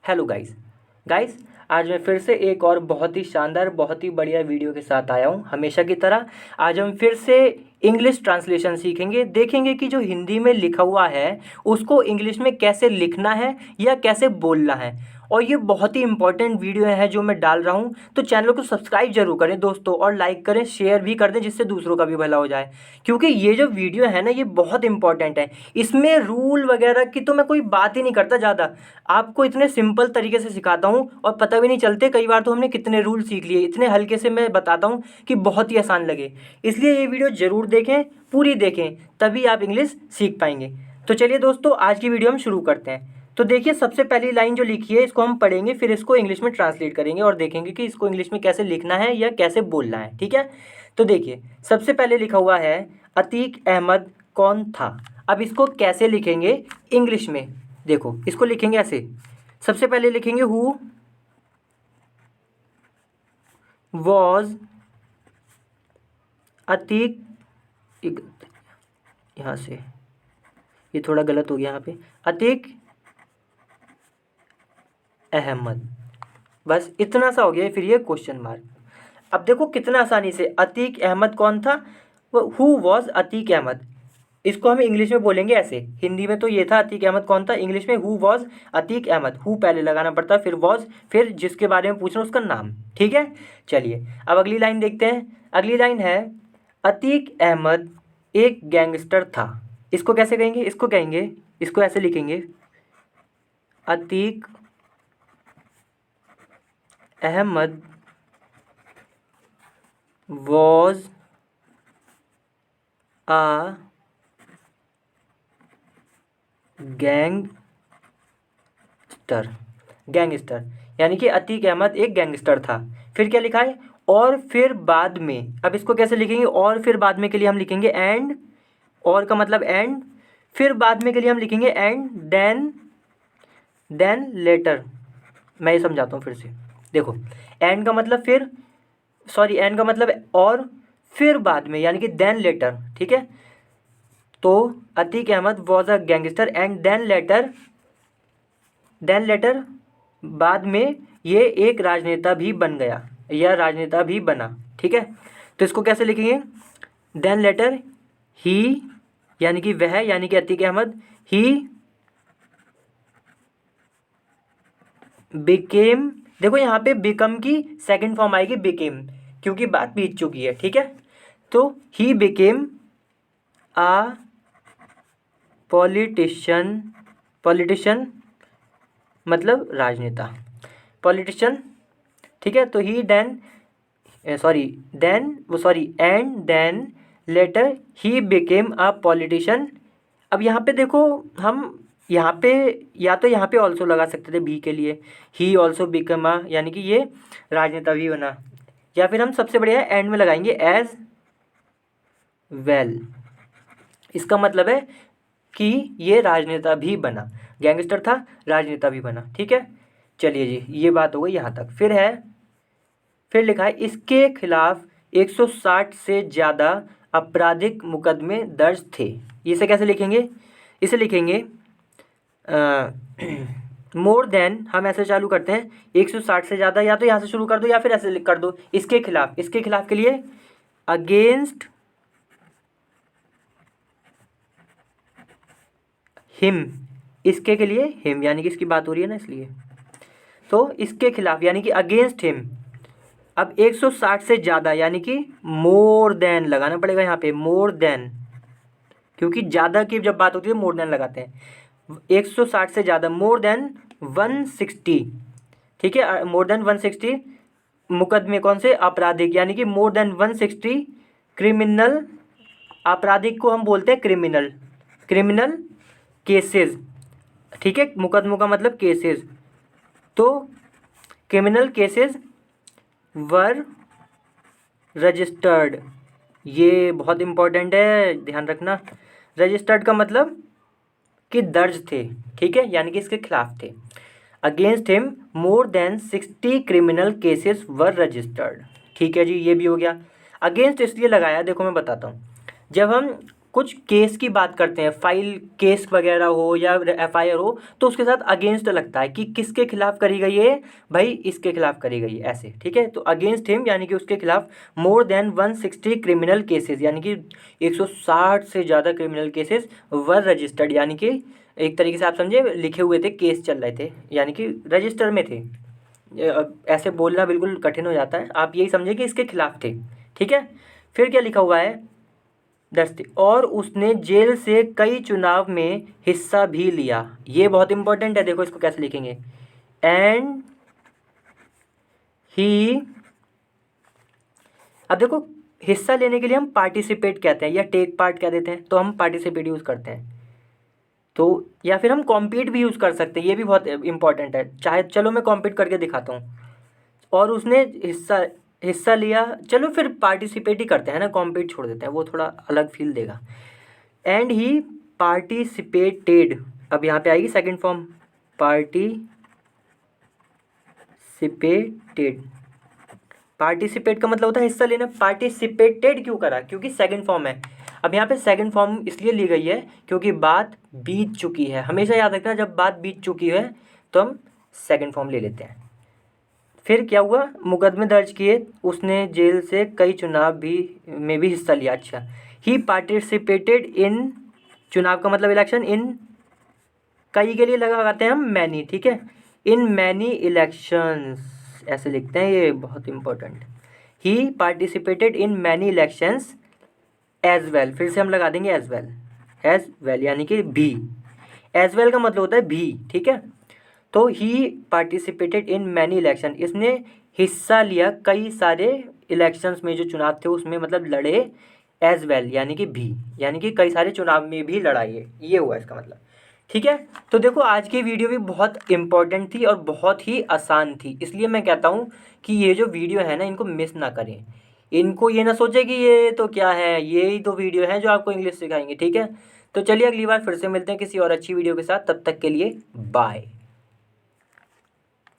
Hello guys. Guys, आज मैं फिर से एक और बहुत ही शानदार बहुत ही बढ़िया वीडियो के साथ आया हूँ हमेशा की तरह। आज हम फिर से इंग्लिश ट्रांसलेशन सीखेंगे, देखेंगे कि जो हिंदी में लिखा हुआ है उसको इंग्लिश में कैसे लिखना है या कैसे बोलना है। और ये बहुत ही इंपॉर्टेंट वीडियो है जो मैं डाल रहा हूँ, तो चैनल को सब्सक्राइब जरूर करें दोस्तों, और लाइक करें, शेयर भी कर दें जिससे दूसरों का भी भला हो जाए। क्योंकि ये जो वीडियो है ना, ये बहुत इंपॉर्टेंट है। इसमें रूल वगैरह की तो मैं कोई बात ही नहीं करता ज़्यादा, आपको इतने सिंपल तरीके से सिखाता हूँ और पता भी नहीं चलते। कई बार तो हमने कितने रूल सीख लिए, इतने हल्के से मैं बताता हूँ कि बहुत ही आसान लगे। इसलिए ये वीडियो ज़रूर देखें, पूरी देखें, तभी आप इंग्लिश सीख पाएंगे। तो चलिए दोस्तों, आज की वीडियो हम शुरू करते हैं। तो देखिए, सबसे पहली लाइन जो लिखी है इसको हम पढ़ेंगे, फिर इसको इंग्लिश में ट्रांसलेट करेंगे और देखेंगे कि इसको इंग्लिश में कैसे लिखना है या कैसे बोलना है। ठीक है, तो देखिए सबसे पहले लिखा हुआ है अतीक अहमद कौन था। अब इसको कैसे लिखेंगे इंग्लिश में, देखो इसको लिखेंगे ऐसे। सबसे पहले लिखेंगे हु वॉज अतीक, यहाँ से ये थोड़ा गलत हो गया, यहाँ पे अतीक अहमद, बस इतना सा हो गया। फिर ये क्वेश्चन मार्क। अब देखो कितना आसानी से, अतीक अहमद कौन था, वो हु वॉज अतीक अहमद। इसको हम इंग्लिश में बोलेंगे ऐसे। हिंदी में तो ये था अतीक अहमद कौन था, इंग्लिश में who was Atiq Ahmed. Who पहले लगाना पड़ता, फिर वॉज, फिर जिसके बारे में पूछना उसका नाम। ठीक है, चलिए अब अगली लाइन देखते हैं। अगली लाइन है अतीक अहमद एक गैंगस्टर था। इसको कैसे कहेंगे, इसको कहेंगे, इसको ऐसे लिखेंगे Atiq Ahmed was a gangster. Gangster यानी कि अतीक अहमद एक गैंगस्टर था। फिर क्या लिखा है, और फिर बाद में। अब इसको कैसे लिखेंगे, और फिर बाद में के लिए हम लिखेंगे एंड, और का मतलब एंड, फिर बाद में के लिए हम लिखेंगे एंड देन लेटर। मैं ये समझाता हूँ फिर से, देखो एंड का मतलब फिर, सॉरी एंड का मतलब और, फिर बाद में यानी कि देन लेटर। ठीक है, तो Atiq Ahmed was a gangster and then later बाद में ये एक राजनेता भी बन गया या राजनेता भी बना। ठीक है, तो इसको कैसे लिखेंगे, देन लेटर ही यानी कि वह, यानी कि अतीक अहमद, ही बिकेम। देखो यहाँ पे बिकम की सेकंड फॉर्म आएगी बिकेम, क्योंकि बात बीत चुकी है। ठीक है, तो he became a politician, politician मतलब राजनेता, पॉलिटिशियन। ठीक है, तो ही देन, सॉरी देन, वो sorry and then later he became a politician. अब यहाँ पे देखो, हम यहाँ पे या तो यहाँ पे ऑल्सो लगा सकते थे बी के लिए, ही ऑल्सो बिकम अ, यानी कि ये राजनेता भी बना, या फिर हम सबसे बढ़िया एंड में लगाएंगे एज वेल। इसका मतलब है कि ये राजनेता भी बना, गैंगस्टर था, राजनेता भी बना। ठीक है, चलिए जी, ये बात हो गई यहाँ तक। फिर है, फिर लिखा है इसके खिलाफ 160 से ज़्यादा आपराधिक मुकदमे दर्ज थे। इसे कैसे लिखेंगे, इसे लिखेंगे मोर देन, हम ऐसे चालू करते हैं 160 से ज़्यादा, या तो यहाँ से शुरू कर दो या फिर ऐसे कर दो, इसके खिलाफ। इसके खिलाफ के लिए अगेंस्ट हिम, इसके के लिए हिम यानी कि इसकी बात हो रही है ना, इसलिए तो इसके खिलाफ यानी कि अगेंस्ट हिम। अब 160 से ज़्यादा यानी कि मोर देन लगाना पड़ेगा यहाँ पे, मोर देन, क्योंकि ज़्यादा की जब बात होती है मोर देन लगाते हैं। 160 से ज़्यादा, मोर देन 160। ठीक है, मोर देन 160 मुकदमे, कौन से, आपराधिक, यानी कि मोर देन 160 क्रिमिनल, आपराधिक को हम बोलते हैं क्रिमिनल, क्रिमिनल केसेस। ठीक है, मुकदमों का मतलब केसेस, तो क्रिमिनल केसेस वर रजिस्टर्ड। ये बहुत इंपॉर्टेंट है, ध्यान रखना। रजिस्टर्ड का मतलब कि दर्ज थे। ठीक है, यानी कि इसके खिलाफ थे। Against him more than 60 criminal cases were registered. ठीक है जी, ये भी हो गया। अगेंस्ट इसलिए लगाया, देखो मैं बताता हूँ। जब हम कुछ केस की बात करते हैं, फाइल केस वगैरह हो या FIR हो, तो उसके साथ अगेंस्ट लगता है कि किसके खिलाफ करी गई है, भाई इसके खिलाफ करी गई है, ऐसे, ठीक है। तो अगेंस्ट हिम यानी कि उसके खिलाफ मोर देन 160 क्रिमिनल केसेस, यानी कि 160 से ज़्यादा क्रिमिनल केसेस वर रजिस्टर्ड, यानी कि एक तरीके से आप समझे लिखे हुए थे, केस चल रहे थे, यानी कि रजिस्टर में थे। ऐसे बोलना बिल्कुल कठिन हो जाता है, आप यही समझे कि इसके खिलाफ थे, ठीक है। फिर क्या लिखा हुआ है, दस्ती, और उसने जेल से कई चुनाव में हिस्सा भी लिया। ये बहुत इंपॉर्टेंट है, देखो इसको कैसे लिखेंगे, एंड ही, अब देखो हिस्सा लेने के लिए हम पार्टिसिपेट कहते हैं या टेक पार्ट कह देते हैं, तो हम पार्टिसिपेट यूज़ करते हैं, तो या फिर हम कॉम्पीट भी यूज़ कर सकते हैं, ये भी बहुत इंपॉर्टेंट है। चाहे चलो मैं कॉम्पीट करके दिखाता हूँ, और उसने हिस्सा हिस्सा लिया, चलो फिर पार्टिसिपेट ही करते हैं ना, कॉम्पीट छोड़ देते हैं, वो थोड़ा अलग फील देगा। एंड ही पार्टिसिपेटेड, अब यहाँ पे आएगी सेकंड फॉर्म, पार्टिसिपेटेड, पार्टिसिपेट का मतलब होता है हिस्सा लेना, पार्टिसिपेटेड क्यों करा, क्योंकि सेकंड फॉर्म है। अब यहाँ पे सेकंड फॉर्म इसलिए ली गई है क्योंकि बात बीत चुकी है, हमेशा याद रखना जब बात बीत चुकी है तो हम सेकंड फॉर्म ले लेते हैं। फिर क्या हुआ, मुकदमे दर्ज किए, उसने जेल से कई चुनाव में भी हिस्सा लिया। अच्छा, ही पार्टिसिपेटेड इन, चुनाव का मतलब इलेक्शन, इन कई के लिए लगाते हैं हम मैनी, ठीक है, इन मैनी इलेक्शंस, ऐसे लिखते हैं, ये बहुत important. He participated in many elections as well, फिर से हम लगा देंगे एज वेल यानी कि भी, एज वेल का मतलब होता है भी, ठीक है। तो ही पार्टिसिपेटेड इन मैनी इलेक्शन, इसने हिस्सा लिया कई सारे इलेक्शंस में, जो चुनाव थे उसमें, मतलब लड़े, एज वेल यानी कि भी, यानी कि कई सारे चुनाव में भी लड़ा, ये हुआ इसका मतलब, ठीक है। तो देखो आज की वीडियो भी बहुत इंपॉर्टेंट थी और बहुत ही आसान थी, इसलिए मैं कहता हूँ कि ये जो वीडियो है ना, इनको मिस ना करें, इनको ये ना सोचे कि ये तो क्या है, ये ही तो वीडियो है जो आपको इंग्लिश सिखाएंगे, ठीक है। तो चलिए अगली बार फिर से मिलते हैं किसी और अच्छी वीडियो के साथ, तब तक के लिए बाय।